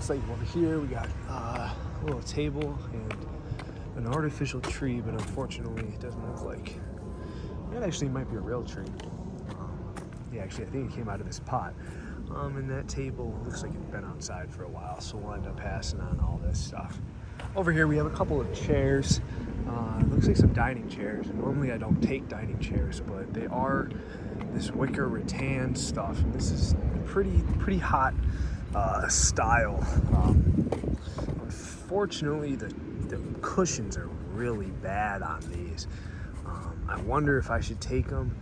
Looks like over here we got a little table and an artificial tree, but unfortunately it doesn't look like that. Actually might be a real tree. Yeah, actually I think it came out of this pot. And that table looks like it's been outside for a while, so we'll end up passing on all this stuff. Over here we have a couple of chairs. Looks like some dining chairs. Normally I don't take dining chairs, but they are this wicker rattan stuff. And this is pretty hot style. Unfortunately, the cushions are really bad on these. I wonder if I should take them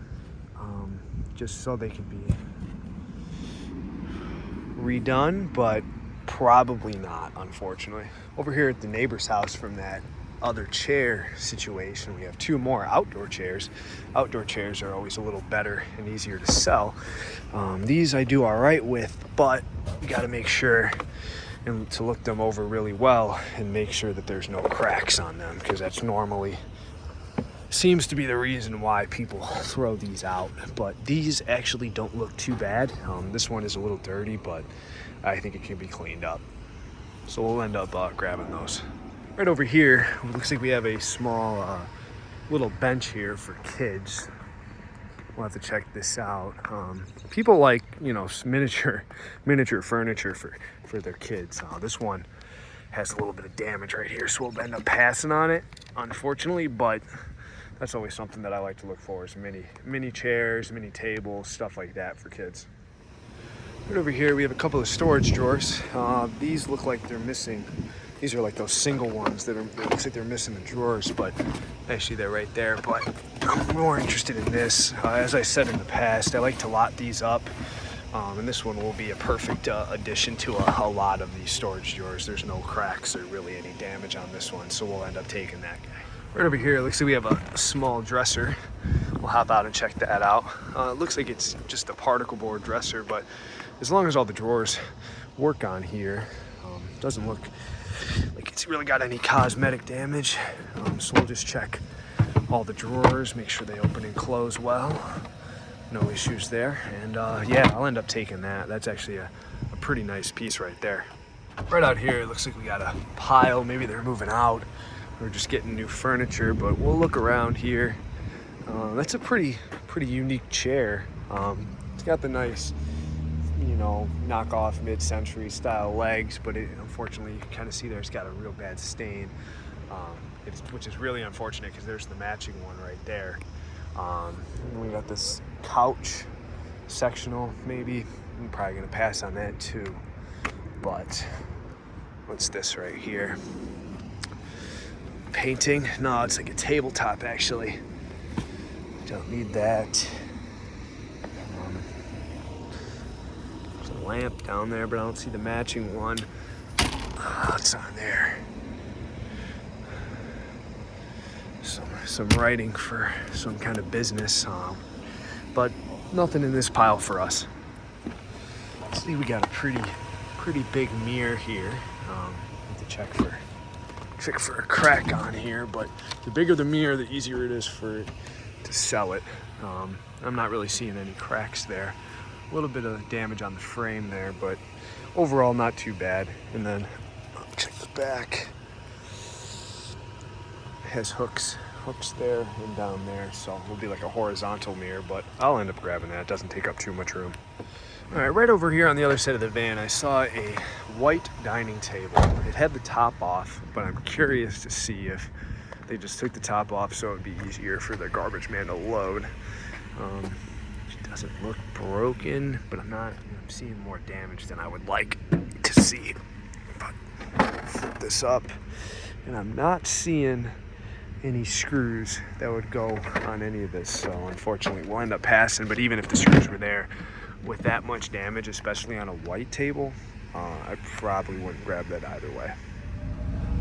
just so they can be redone, but probably not, unfortunately. Over here at the neighbor's house from that other chair situation, we have two more outdoor chairs. Outdoor chairs are always a little better and easier to sell. These I do all right with, but you got to make sure and to look them over really well and make sure that there's no cracks on them, because that's normally seems to be the reason why people throw these out. But these actually don't look too bad. This one is a little dirty, but I think it can be cleaned up. So we'll end up grabbing those. Right over here, it looks like we have a small little bench here for kids. We'll have to check this out. People like, you know, miniature furniture for their kids. This one has a little bit of damage right here, so we'll end up passing on it, unfortunately, but that's always something that I like to look for, is mini chairs, mini tables, stuff like that for kids. Right over here we have a couple of storage drawers. These look like they're missing. These are like those single ones that it looks like they're missing the drawers, but actually they're right there. But I'm more interested in this. As I said in the past, I like to lot these up. And this one will be a perfect addition to a lot of these storage drawers. There's no cracks or really any damage on this one, so we'll end up taking that guy. Right over here, it looks like we have a small dresser. We'll hop out and check that out. It looks like it's just a particle board dresser, but as long as all the drawers work on here, doesn't look like it's really got any cosmetic damage. So we'll just check all the drawers, make sure they open and close well. No issues there. And yeah, I'll end up taking that. That's actually a pretty nice piece right there. Right out here, it looks like we got a pile. Maybe they're moving out. We're just getting new furniture, but we'll look around here. That's a pretty unique chair. It's got the nice, you know, knockoff mid-century style legs, but unfortunately you kind of see it's got a real bad stain, which is really unfortunate because there's the matching one right there. And we got this couch sectional, maybe. I'm probably gonna pass on that too. But what's this right here? Painting? No, it's like a tabletop actually. Don't need that. There's a lamp down there, but I don't see the matching one. What's on there? Some writing for some kind of business, but nothing in this pile for us. Let's see, we got a pretty big mirror here. Have to check for a crack on here, but the bigger the mirror, the easier it is to sell it. I'm not really seeing any cracks there. A little bit of damage on the frame there, but overall not too bad. And then check the back. It has hooks there and down there, so it'll be like a horizontal mirror, but I'll end up grabbing that. It doesn't take up too much room. All right, right over here on the other side of the van, I saw a white dining table. It had the top off, but I'm curious to see if they just took the top off so it would be easier for the garbage man to load. It doesn't look broken, but I'm seeing more damage than I would like to see. But flip this up, and I'm not seeing any screws that would go on any of this, so unfortunately we'll end up passing. But even if the screws were there, with that much damage, especially on a white table, I probably wouldn't grab that either way.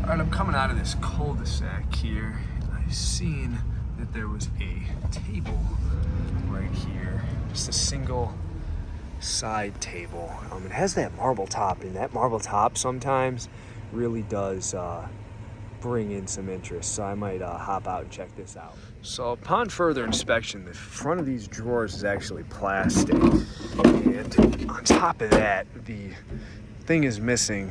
All right, I'm coming out of this cul-de-sac here, and I've seen that there was a table right here, just a single side table. It has that marble top, and that marble top sometimes really does bring in some interest, so I might hop out and check this out. So upon further inspection, the front of these drawers is actually plastic, and on top of that, the thing is missing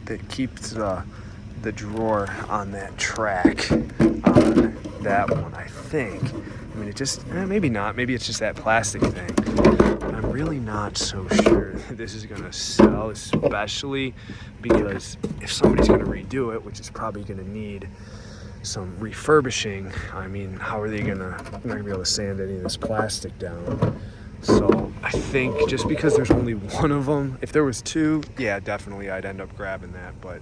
that keeps the drawer on that track on that one, I think. I mean, it just, maybe not. Maybe it's just that plastic thing. But I'm really not so sure that this is gonna sell, especially because if somebody's gonna redo it, which is probably gonna need some refurbishing, I mean, how are they gonna, they're not gonna be able to sand any of this plastic down. So I think just because there's only one of them, if there was two, yeah, definitely I'd end up grabbing that, but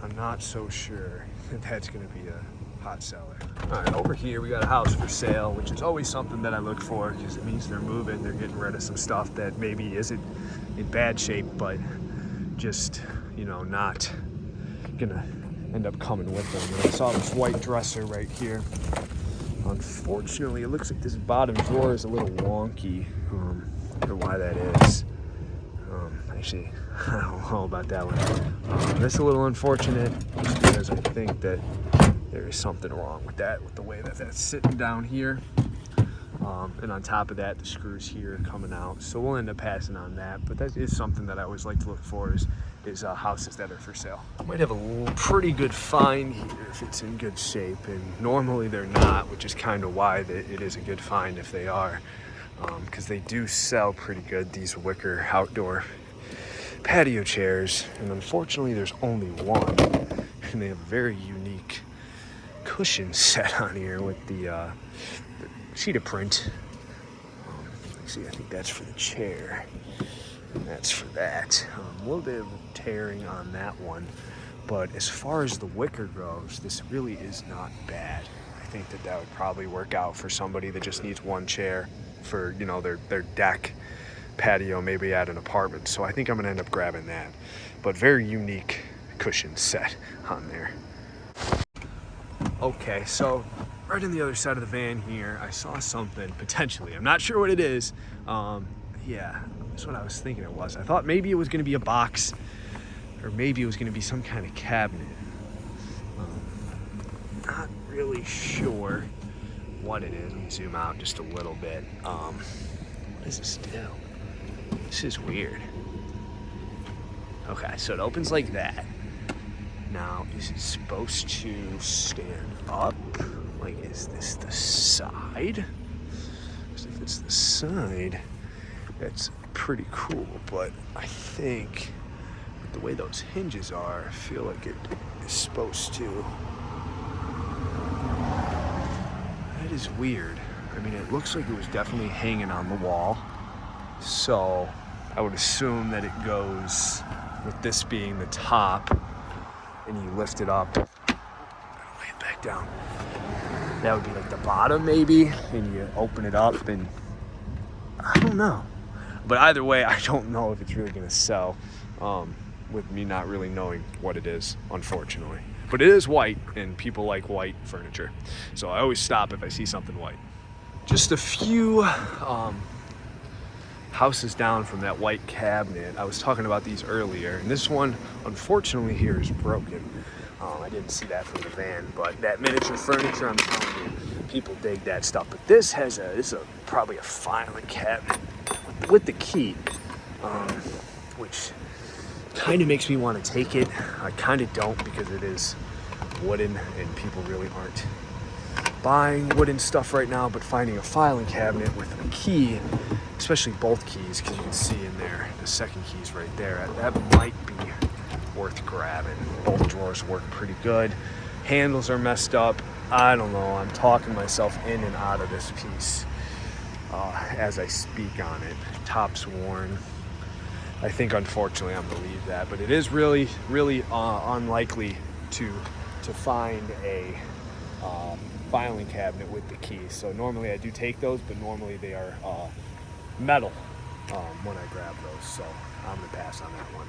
I'm not so sure that that's gonna be a hot seller. All right, over here we got a house for sale, which is always something that I look for because it means they're moving, they're getting rid of some stuff that maybe isn't in bad shape, but just, you know, not gonna end up coming with them. And I saw this white dresser right here. Unfortunately, it looks like this bottom drawer is a little wonky. I don't know why that is. Actually, I don't know about that one. That's a little unfortunate just because I think that there is something wrong with that, with the way that that's sitting down here. And on top of that, the screws here are coming out. So we'll end up passing on that. But that is something that I always like to look for is houses that are for sale. I might have a pretty good find here if it's in good shape. And normally they're not, which is kind of why it is a good find if they are. Because they do sell pretty good, these wicker outdoor patio chairs. And unfortunately, there's only one. And they have a very unique cushion set on here with the cheetah print. Let's see, I think that's for the chair, and that's for that. A little bit of tearing on that one, but as far as the wicker goes, this really is not bad. I think that would probably work out for somebody that just needs one chair for, you know, their deck patio, maybe at an apartment. So I think I'm gonna end up grabbing that, but very unique cushion set on there. Okay, so right on the other side of the van here, I saw something, potentially. I'm not sure what it is. Yeah, that's what I was thinking it was. I thought maybe it was gonna be a box, or maybe it was gonna be some kind of cabinet. Not really sure what it is. Let me zoom out just a little bit. What is this do? This is weird. Okay, so it opens like that. Now, is it supposed to stand up? Like, is this the side? Because if it's the side, that's pretty cool. But I think with the way those hinges are, I feel like it is supposed to. That is weird. I mean, it looks like it was definitely hanging on the wall. So I would assume that it goes with this being the top, and you lift it up, lay it back down. That would be like the bottom maybe, and you open it up, and I don't know. But either way, I don't know if it's really gonna sell, with me not really knowing what it is, unfortunately. But it is white, and people like white furniture. So I always stop if I see something white. Just a few houses down from that white cabinet. I was talking about these earlier, and this one, unfortunately, here is broken. I didn't see that from the van, but that miniature furniture, I'm telling you, people dig that stuff. But this has probably a filing cabinet with the key, which kind of makes me want to take it. I kind of don't, because it is wooden, and people really aren't buying wooden stuff right now, but finding a filing cabinet with a key, especially both keys, because you can see in there, the second key's right there, that might be worth grabbing. Both drawers work pretty good. Handles are messed up. I don't know, I'm talking myself in and out of this piece as I speak on it. Top's worn. I think, unfortunately, I'm gonna leave that, but it is really, really unlikely to find a filing cabinet with the keys. So normally I do take those, but normally they are metal when I grab those. So I'm gonna pass on that one.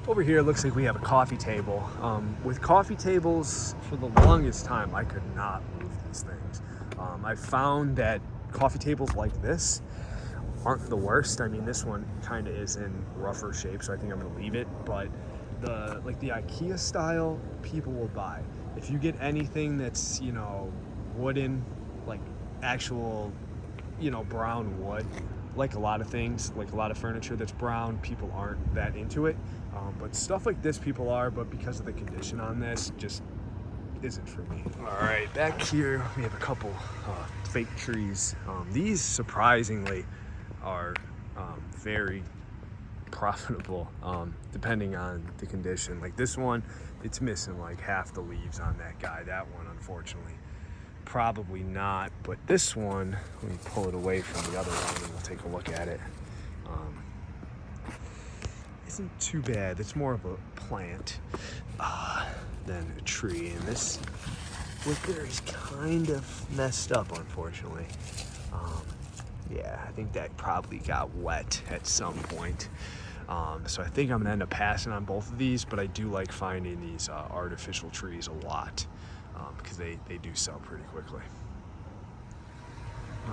Over here, it looks like we have a coffee table. With coffee tables, for the longest time, I could not move these things. I found that coffee tables like this aren't the worst. I mean, this one kind of is in rougher shape, so I think I'm gonna leave it. But the IKEA style, people will buy. If you get anything that's, wooden, like actual, brown wood, like a lot of things, like a lot of furniture that's brown, people aren't that into it. But stuff like this people are, but because of the condition on this, just isn't for me. All right, back here we have a couple fake trees. These surprisingly are very profitable, depending on the condition. Like this one, it's missing like half the leaves on that guy. That one, unfortunately, probably not. But this one, let me pull it away from the other one and we'll take a look at it. Isn't too bad. It's more of a plant than a tree. And this wicker is kind of messed up, unfortunately. Yeah, I think that probably got wet at some point. So I think I'm gonna end up passing on both of these, but I do like finding these artificial trees a lot because they do sell pretty quickly.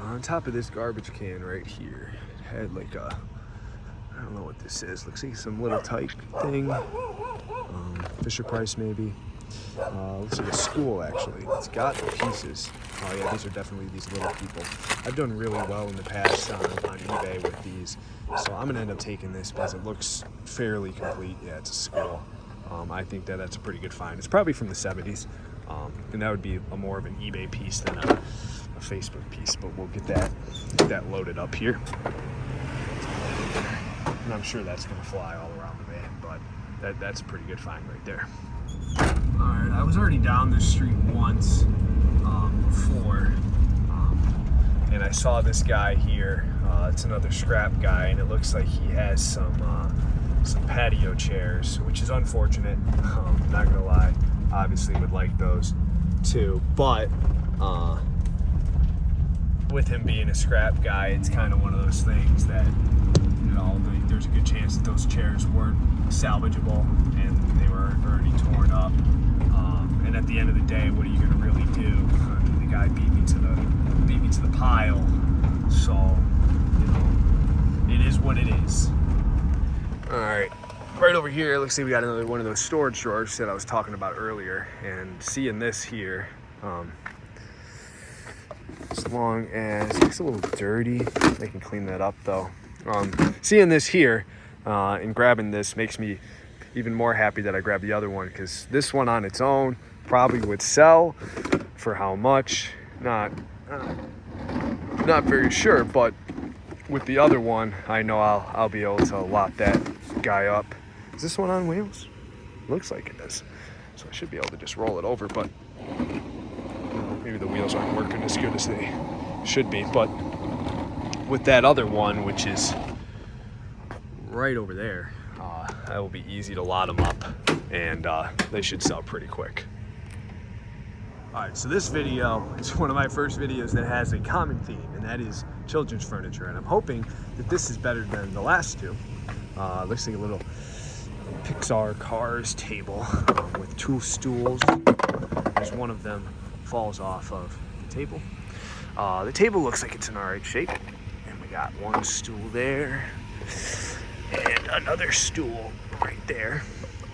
On top of this garbage can right here, it had like a, I don't know what this is. Looks like some little type thing. Fisher Price maybe. Looks like a school actually. It's got pieces. Oh yeah, these are definitely these little people. I've done really well in the past on eBay with these. So I'm gonna end up taking this because it looks fairly complete. Yeah, it's a school. I think that's a pretty good find. It's probably from the 70s. And that would be more of an eBay piece than a Facebook piece, but we'll get that loaded up here. And I'm sure that's gonna fly all around the van, but that's a pretty good find right there. All right, I was already down this street once before, and I saw this guy here. It's another scrap guy, and it looks like he has some patio chairs, which is unfortunate. Not gonna lie, obviously would like those too, but with him being a scrap guy, it's kind of one of those things that, you know, there's a good chance that those chairs weren't salvageable and they were already torn up. And at the end of the day, what are you gonna really do? I mean, the guy beat me to the pile, so you know, it is what it is. All right, right over here, looks like we got another one of those storage drawers that I was talking about earlier, and seeing this here, as long as it's a little dirty, they can clean that up though. Seeing this here and grabbing this makes me even more happy that I grabbed the other one, because this one on its own probably would sell for how much, not very sure, but with the other one I know I'll be able to lot that guy up. Is this one on wheels? Looks like it is, so I should be able to just roll it over, but maybe the wheels aren't working as good as they should be. But with that other one, which is right over there, that will be easy to lot them up, and they should sell pretty quick. All right, so this video is one of my first videos that has a common theme, and that is children's furniture, and I'm hoping that this is better than the last two. Looks like a little Pixar Cars table with two stools. There's one of them falls off of the table. The table looks like it's in all right shape, and we got one stool there and another stool right there.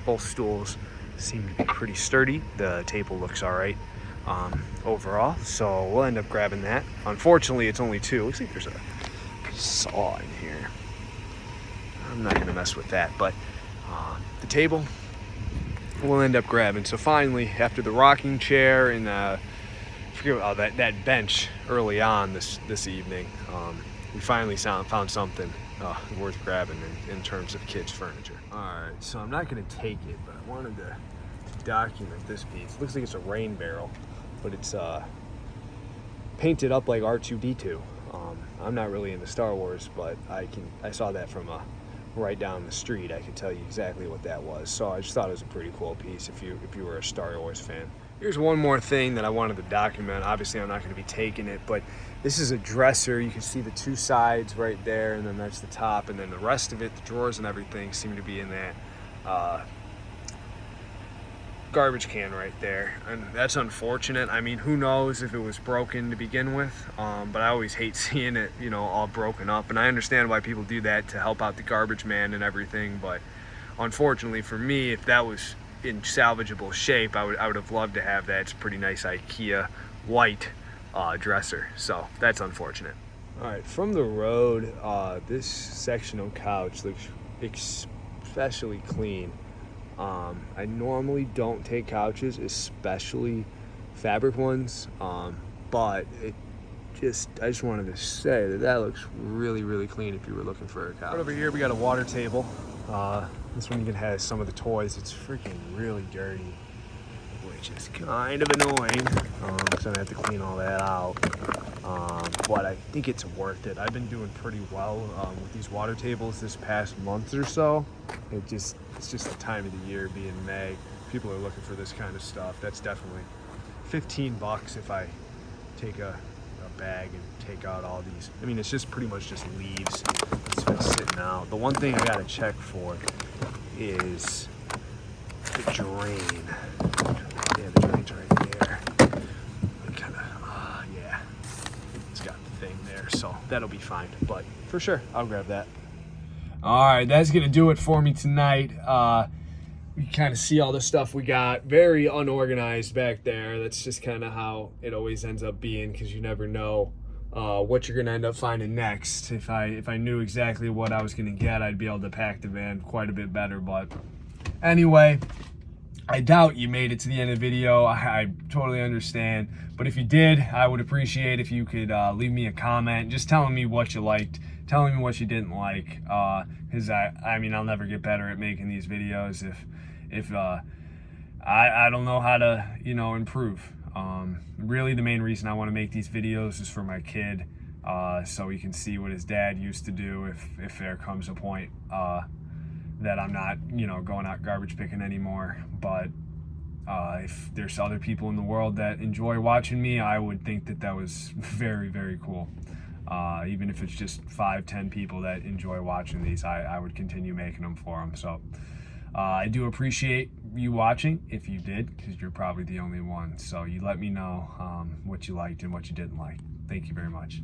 Both stools seem to be pretty sturdy. The table looks all right overall, so we'll end up grabbing that. Unfortunately, it's only two. Looks like there's a saw in here. I'm not gonna mess with that, but the table we'll end up grabbing. So finally, after the rocking chair and that bench early on this evening, we finally found something worth grabbing in terms of kids' furniture. All right, so I'm not gonna take it, but I wanted to document this piece. It looks like it's a rain barrel, but it's painted up like R2-D2. I'm not really into Star Wars, but I saw that from right down the street. I could tell you exactly what that was. So I just thought it was a pretty cool piece if you were a Star Wars fan. Here's one more thing that I wanted to document. Obviously, I'm not going to be taking it, but this is a dresser. You can see the two sides right there, and then that's the top, and then the rest of it, the drawers and everything, seem to be in that garbage can right there, and that's unfortunate. I mean, who knows if it was broken to begin with, but I always hate seeing it, you know, all broken up, and I understand why people do that to help out the garbage man and everything, but unfortunately for me, if that was in salvageable shape, I would have loved to have that. It's a pretty nice IKEA white dresser, so that's unfortunate. All right, from the road, this sectional couch looks especially clean. I normally don't take couches, especially fabric ones, but I just wanted to say that looks really, really clean if you were looking for a couch. Right over here, we got a water table. This one even has some of the toys. It's freaking really dirty, which is kind of annoying, so I have to clean all that out. But I think it's worth it. I've been doing pretty well with these water tables this past month or so. It's just the time of the year, being May. People are looking for this kind of stuff. That's definitely $15 if I take a bag and take out all these. I mean, it's just pretty much just leaves that's been sitting out. The one thing I gotta check for is the drain. Yeah, the drain's right there. Yeah, it's got the thing there, so that'll be fine. But for sure, I'll grab that. All right, that's gonna do it for me tonight. You kind of see all the stuff we got. Very unorganized back there. That's just kind of how it always ends up being, because you never know what you're gonna end up finding next. If I knew exactly what I was gonna get, I'd be able to pack the van quite a bit better. But anyway, I doubt you made it to the end of the video. I totally understand. But if you did, I would appreciate if you could leave me a comment just telling me what you liked, telling me what you didn't like. Because I mean, I'll never get better at making these videos if I don't know how to, improve. Really, the main reason I want to make these videos is for my kid, so he can see what his dad used to do if there comes a point that I'm not, going out garbage picking anymore. But if there's other people in the world that enjoy watching me, I would think that was very, very cool. Even if it's just 5-10 people that enjoy watching these, I would continue making them for them. So I do appreciate you watching, if you did, because you're probably the only one. So you let me know what you liked and what you didn't like. Thank you very much.